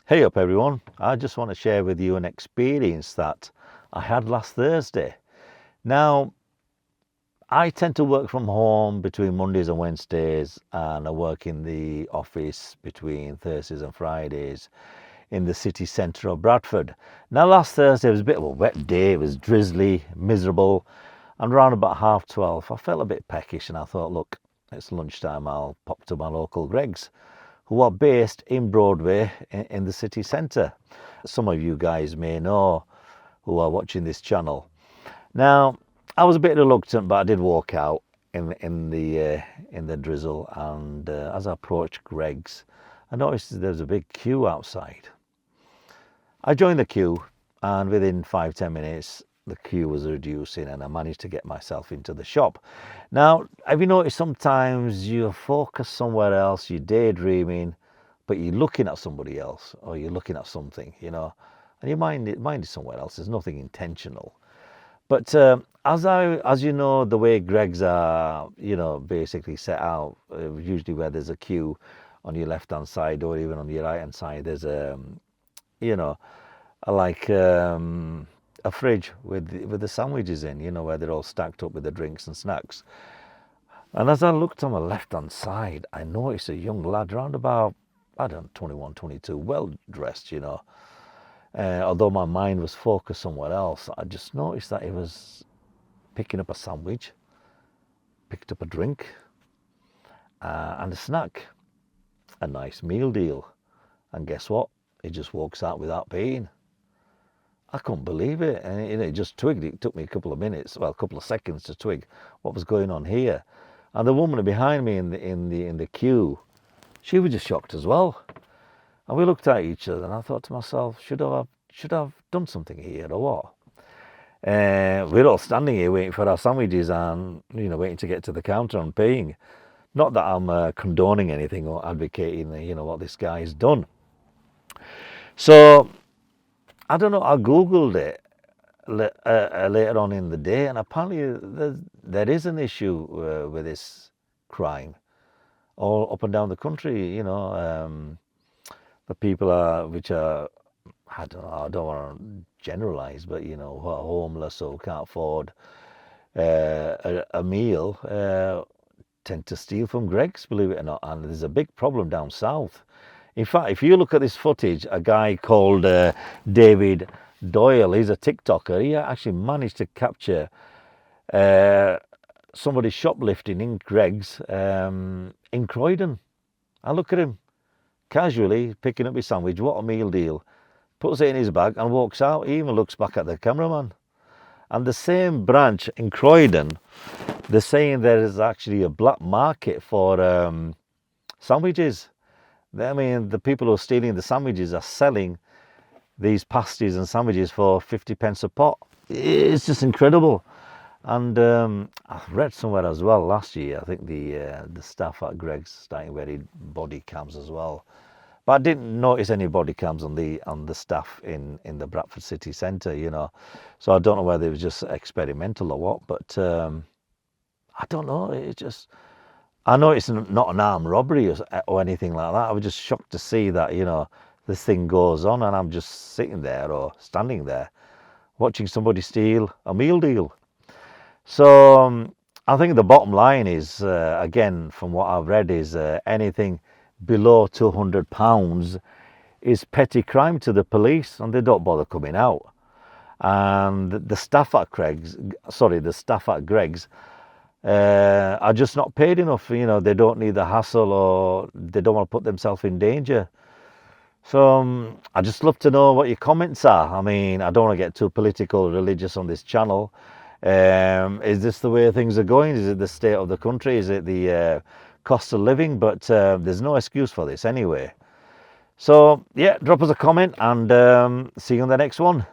Hey up everyone, I just want to share with you an experience that I had last Thursday. Now, I tend to work from home between Mondays and Wednesdays, and I work in the office between Thursdays and Fridays in the city centre of Bradford. Now, last Thursday was a bit of a wet day, it was drizzly, miserable, and around about 12:30 I felt a bit peckish and I thought, look, it's lunchtime, I'll pop to my local Greggs, who are based in Broadway in the city centre. Some of you guys may know who are watching this channel. Now, I was a bit reluctant, but I did walk out in the drizzle, and as I approached Greggs, I noticed there was a big queue outside. I joined the queue, and within 5-10 minutes, the queue was reducing and I managed to get myself into the shop. Now, have you noticed sometimes you're focused somewhere else, you're daydreaming, but you're looking at somebody else or you're looking at something, and your mind is somewhere else. There's nothing intentional. But as you know, the way Greggs are, basically set out, usually where there's a queue on your left-hand side or even on your right-hand side, there's a fridge with the sandwiches in, where they're all stacked up with the drinks and snacks. And as I looked on the left-hand side, I noticed a young lad around about, 21, 22, well dressed, although my mind was focused somewhere else. I just noticed that he was picking up a sandwich, picked up a drink, and a snack, a nice meal deal. And guess what? He just walks out without paying. I couldn't believe it, and it just twigged. It took me a couple of seconds to twig what was going on here. And the woman behind me in the queue, she was just shocked as well. And we looked at each other, and I thought to myself, should I have done something here or what? We're all standing here waiting for our sandwiches and waiting to get to the counter and paying. Not that I'm condoning anything or advocating what this guy's done. So I don't know, I googled it later on in the day, and apparently there is an issue with this crime all up and down the country. The people I don't want to generalize, but who are homeless or can't afford a meal tend to steal from Greggs, believe it or not. And there's a big problem down south. In fact, if you look at this footage, a guy called David Doyle, he's a TikToker, he actually managed to capture somebody shoplifting in Greggs in Croydon. And look at him, casually picking up his sandwich, what a meal deal, puts it in his bag and walks out. He even looks back at the cameraman. And the same branch in Croydon, they're saying there is actually a black market for sandwiches. I mean, the people who are stealing the sandwiches are selling these pasties and sandwiches for 50 pence a pot. It's just incredible. And I read somewhere as well last year, I think the staff at Greggs starting wearing body cams as well. But I didn't notice any body cams on the staff in the Bradford city centre, So I don't know whether it was just experimental or what, but I don't know. I know it's not an armed robbery or anything like that. I was just shocked to see that, this thing goes on, and I'm just sitting there or standing there watching somebody steal a meal deal. So I think the bottom line is, again, from what I've read, is anything below £200 is petty crime to the police, and they don't bother coming out. And the staff at Greggs are just not paid enough. They don't need the hassle, or they don't want to put themselves in danger. So I just love to know what your comments are. I mean, I don't want to get too political or religious on this channel. Is this the way things are going? Is it the state of the country? Is it the cost of living? But there's no excuse for this anyway. So yeah, drop us a comment, and see you on the next one.